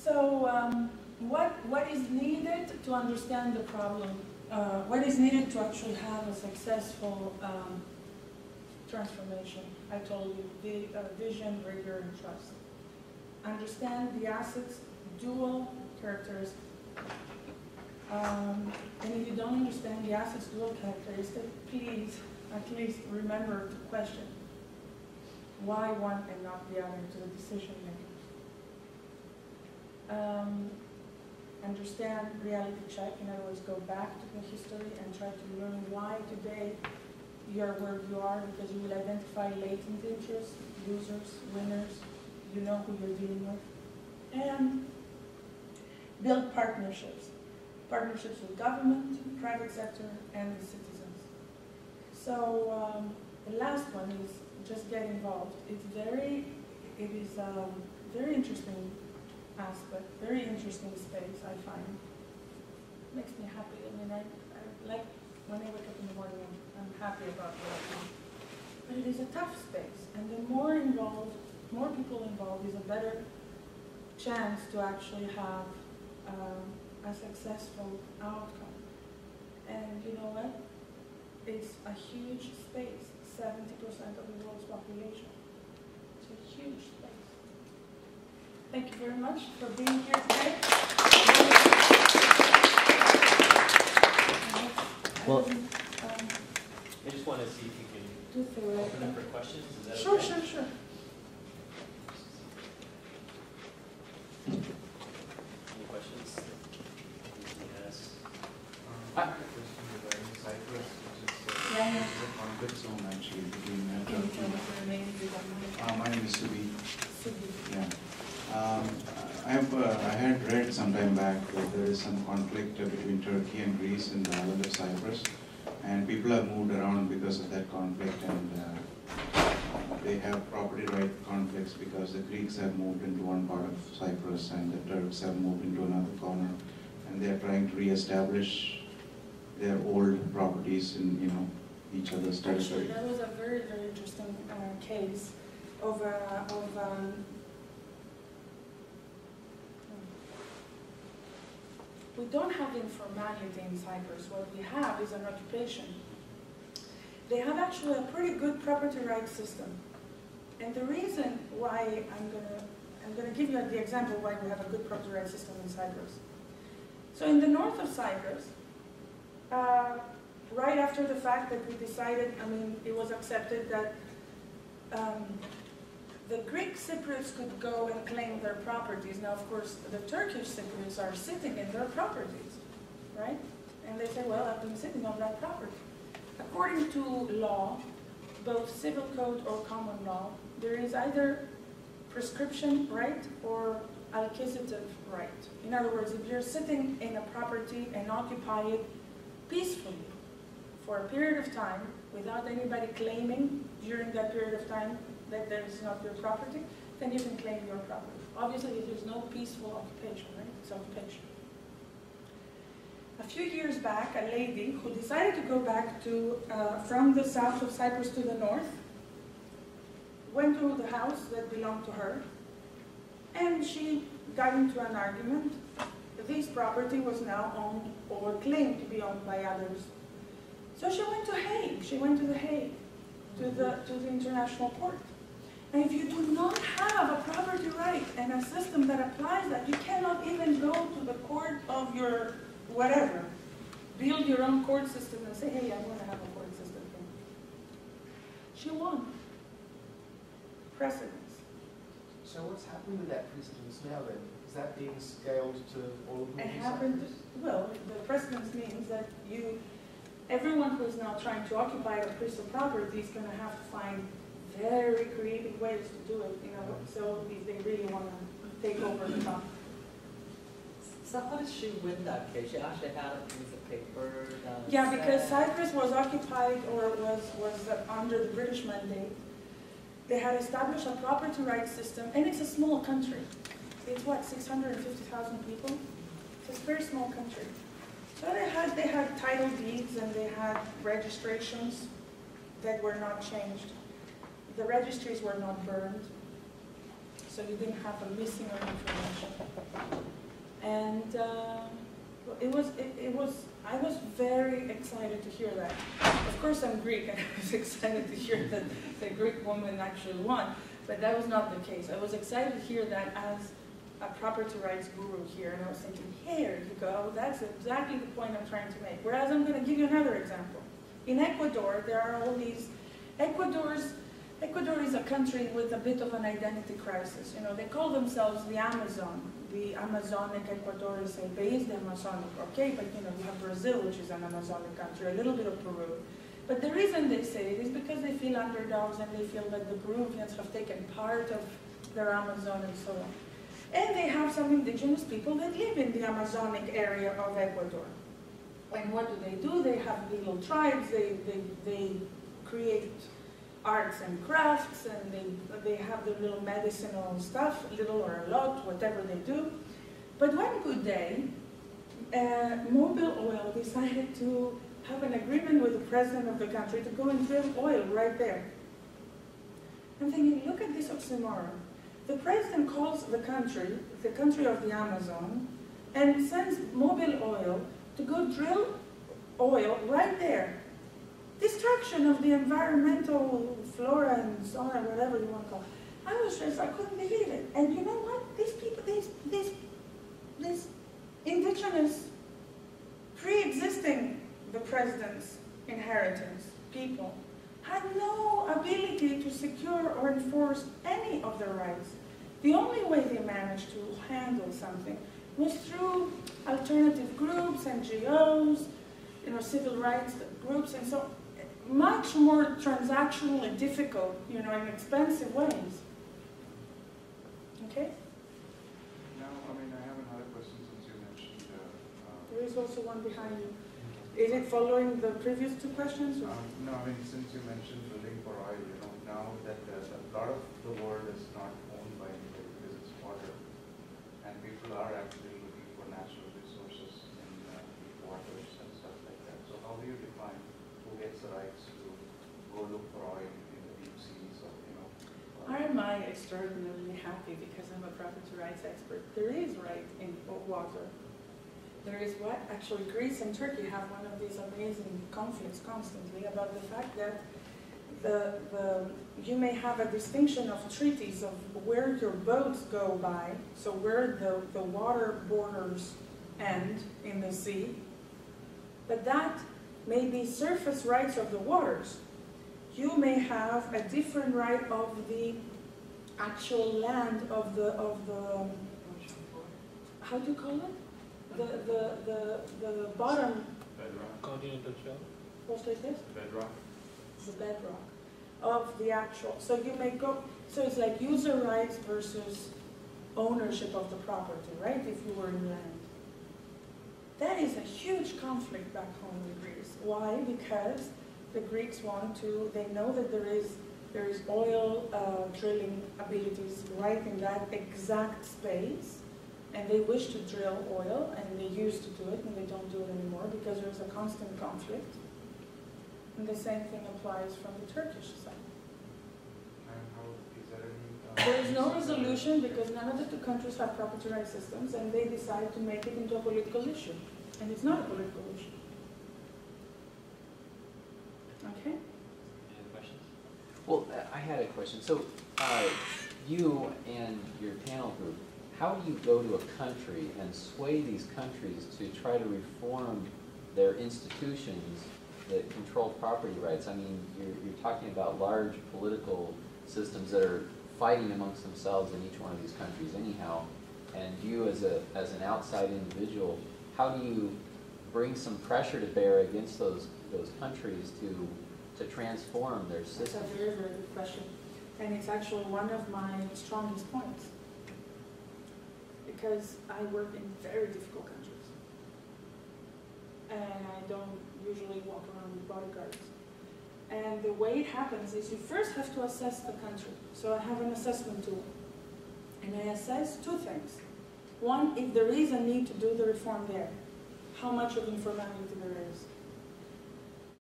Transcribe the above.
So what is needed to understand the problem? What is needed to actually have a successful transformation? I told you, vision, rigor, and trust. Understand the asset's dual characteristics. And if you don't understand the asset's dual characteristic, please at least remember to question why one and not the other to the decision makers. Understand reality check, in other words, go back to the history and try to learn why today you are where you are, because you will identify latent interests, losers, winners, you know who you're dealing with. And build partnerships. Partnerships with government, private sector, and the citizens. So the last one is just get involved. It is a very interesting aspect, very interesting space, I find. Makes me happy. I mean, I like when I wake up in the morning, I'm happy about what I do. But it is a tough space, and the more involved, more people involved, is a better chance to actually have a successful outcome. And you know what? It's a huge space, 70% of the world's population. It's a huge space. Thank you very much for being here today. Well, I just want to see if you can open up for questions. Is that sure, okay? Sure. Any questions? Yes. I have a question regarding Cyprus, which is a conflict zone actually between Turkey. My name is Subi. Yeah. I had read some time back that there is some conflict between Turkey and Greece in the island of Cyprus, and people have moved around because of that conflict, and they have property right conflicts because the Greeks have moved into one part of Cyprus and the Turks have moved into another corner, and they are trying to re-establish their old properties in each other's territory. Actually, that was a very, very interesting case of we don't have informality in Cyprus. What we have is an occupation. They have actually a pretty good property rights system. And the reason why I'm gonna give you the example why we have a good property rights system in Cyprus. So in the north of Cyprus, right after the fact that we decided, it was accepted that the Greek Cypriots could go and claim their properties. Now, of course, the Turkish Cypriots are sitting in their properties, right? And they say, well, I've been sitting on that property. According to law, both civil code or common law, there is either prescription right or acquisitive right. In other words, if you're sitting in a property and occupy it peacefully for a period of time without anybody claiming during that period of time that there is not your property, then you can claim your property. Obviously, if there's no peaceful occupation, right? It's occupation. A few years back, a lady who decided to go back to from the south of Cyprus to the north went to the house that belonged to her, and she got into an argument. This property was now owned or claimed to be owned by others. So she went to Hague. She went to The Hague, to the international court. And if you do not have a property right and a system that applies that, you cannot even go to the court of your whatever. Build your own court system and say, hey, I want to have a court system here. She won. Precedence. So what's happening with that precedence now then? Is that being scaled to all of It happened, well, the precedence means that everyone who is now trying to occupy a piece of property is going to have to find very creative ways to do it, so if they really want to take over the top. So how did she win that case? She actually had a piece of paper. Yeah, because Cyprus was occupied or was under the British mandate. They had established a property rights system, and it's a small country. It's what, 650,000 people? It's a very small country. So they had title deeds and they had registrations that were not changed. The registries were not burned. so you didn't have a missing of information. And I was very excited to hear that. Of course, I'm Greek, and I was excited to hear that the Greek woman actually won, but that was not the case. I was excited to hear that as a property rights guru here, and I was thinking, here you go, that's exactly the point I'm trying to make. Whereas I'm going to give you another example. In Ecuador, there are all these, Ecuador is a country with a bit of an identity crisis. You know, they call themselves the Amazon. The Amazonic Ecuador is a base, the Amazonic, okay, but you know, you have Brazil, which is an Amazonic country, a little bit of Peru. But the reason they say it is because they feel underdogs and they feel that the Peruvians have taken part of their Amazon and so on. And they have some indigenous people that live in the Amazonic area of Ecuador. And what do? They have little tribes, they create arts and crafts, and they have their little medicinal stuff, little or a lot, whatever they do. But one good day, Mobil Oil decided to have an agreement with the president of the country to go and drill oil right there. I'm thinking, look at this oxymoron. The president calls the country of the Amazon, and sends Mobil Oil to go drill oil right there. Destruction of the environmental flora and so on, whatever you want to call it. I couldn't believe it. And you know what? These people, these indigenous, pre-existing the president's inheritance people, had no ability to secure or enforce any of their rights. The only way they managed to handle something was through alternative groups, NGOs, you know, civil rights groups, and so much more transactional and difficult, you know, in expensive ways. Okay? Now, I mean, I have another question since you mentioned. There is also one behind you. Is it following the previous two questions? Or? No, I mean, since you mentioned drilling for oil, you know, now that a lot of the world is not owned by anybody because it's water, and people are actually looking for natural resources in waters and stuff like that. So how do you define who gets the rights to go look for oil in the deep seas or, you know? Am I extraordinarily happy because I'm a property rights expert? There is right in water. There is what? Actually, Greece and Turkey have one of these amazing conflicts constantly about the fact that you may have a distinction of treaties of where your boats go by, so where the water borders end in the sea, but that may be surface rights of the waters. You may have a different right of the actual land of the how do you call it? The bottom. Bedrock. Continental shelf? What's like this? Bedrock. The bedrock of the actual. So you may go. So it's like user rights versus ownership of the property, right? If you were in land. That is a huge conflict back home in Greece. Why? Because the Greeks want to. They know that there is oil drilling abilities right in that exact space. And they wish to drill oil, and they used to do it, and they don't do it anymore because there's a constant conflict. And the same thing applies from the Turkish side. And how is there any? There is no resolution because none of the two countries have property rights systems, and they decided to make it into a political issue. And it's not a political issue. Okay? Any other questions? Well, I had a question. So, you and your panel group, how do you go to a country and sway these countries to try to reform their institutions that control property rights? I mean, you're talking about large political systems that are fighting amongst themselves in each one of these countries anyhow. And you as an outside individual, how do you bring some pressure to bear against those countries to transform their system? That's a very, very good question. And it's actually one of my strongest points. Because I work in very difficult countries. And I don't usually walk around with bodyguards. And the way it happens is you first have to assess the country. So I have an assessment tool. And I assess two things. One, if there is a need to do the reform there. How much of informality there is.